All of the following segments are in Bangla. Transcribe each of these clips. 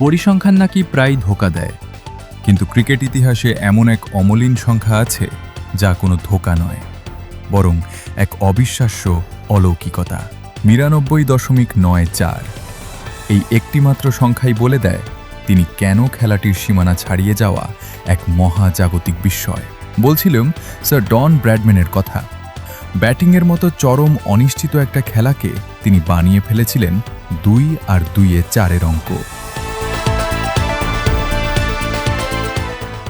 পরিসংখ্যান নাকি প্রায় ধোঁকা দেয়, কিন্তু ক্রিকেট ইতিহাসে এমন এক অমলিন সংখ্যা আছে যা কোনো ধোঁকা নয়, বরং এক অবিশ্বাস্য অলৌকিকতা। ৯২.৯৪। এই একটিমাত্র সংখ্যাই বলে দেয় তিনি কেন খেলাটির সীমানা ছাড়িয়ে যাওয়া এক মহাজাগতিক বিস্ময়। বলছিলাম স্যার ডন ব্র্যাডম্যানের কথা। ব্যাটিংয়ের মতো চরম অনিশ্চিত একটা খেলাকে তিনি বানিয়ে ফেলেছিলেন ২ আর ২-এ ৪-এর অঙ্ক।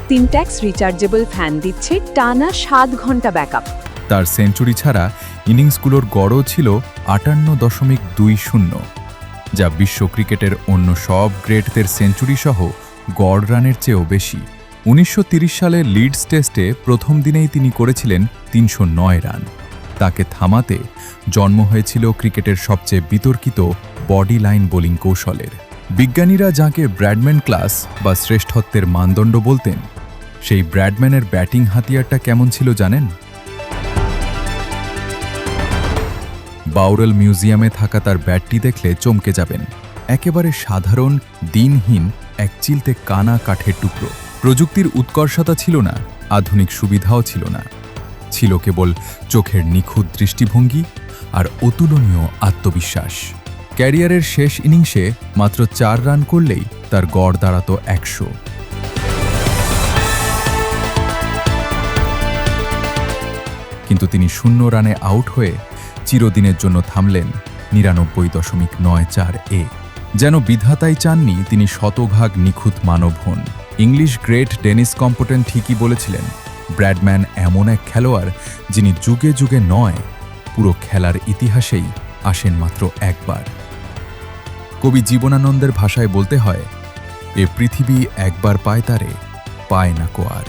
সিনট্যাক্স রিচার্জেবল ফ্যান দিচ্ছে টানা ৭ ঘন্টা ব্যাকআপ। তার সেঞ্চুরি ছাড়া ইনিংসগুলোর গড়ও ছিল ৫৮.২০, যা বিশ্ব ক্রিকেটের অন্য সব গ্রেটদের সেঞ্চুরি সহ গড় রানের চেয়েও বেশি। ১৯৩০ সালে লিডস টেস্টে প্রথম দিনেই তিনি করেছিলেন ৩০৯ রান। তাকে থামাতে জন্ম হয়েছিল ক্রিকেটের সবচেয়ে বিতর্কিত বডি লাইন বোলিং কৌশলের। বিজ্ঞানীরা যাকে ব্র্যাডম্যান ক্লাস বা শ্রেষ্ঠত্বের মানদণ্ড বলতেন, সেই ব্র্যাডম্যানের ব্যাটিং হাতিয়ারটা কেমন ছিল জানেন? বাউরেল মিউজিয়ামে থাকা তার ব্যাটটি দেখলে চমকে যাবেন। একেবারে সাধারণ, দিনহীন এক চিলতে কানা কাঠের টুকরো। প্রযুক্তির উৎকর্ষতা ছিল না, আধুনিক সুবিধাও ছিল না। ছিল কেবল চোখের নিখুঁত দৃষ্টিভঙ্গি আর অতুলনীয় আত্মবিশ্বাস। ক্যারিয়ারের শেষ ইনিংসে মাত্র ৪ রান করলেই তার গড় দাঁড়াত ১০০। কিন্তু তিনি ০ রানে আউট হয়ে চিরদিনের জন্য থামলেন ৯৯.৯৪-এ। যেন বিধাতাই চাননি তিনি শতভাগ নিখুঁত মানব হন। ইংলিশ গ্রেট ডেনিস কম্পটন ঠিকই বলেছিলেন, ব্র্যাডম্যান এমন এক খেলোয়াড় যিনি যুগে যুগে নয়, পুরো খেলার ইতিহাসেই আসেন মাত্র একবার। কবি জীবনানন্দের ভাষায় বলতে হয়, এ পৃথিবী একবার পায় তারে, পায় না কো আর।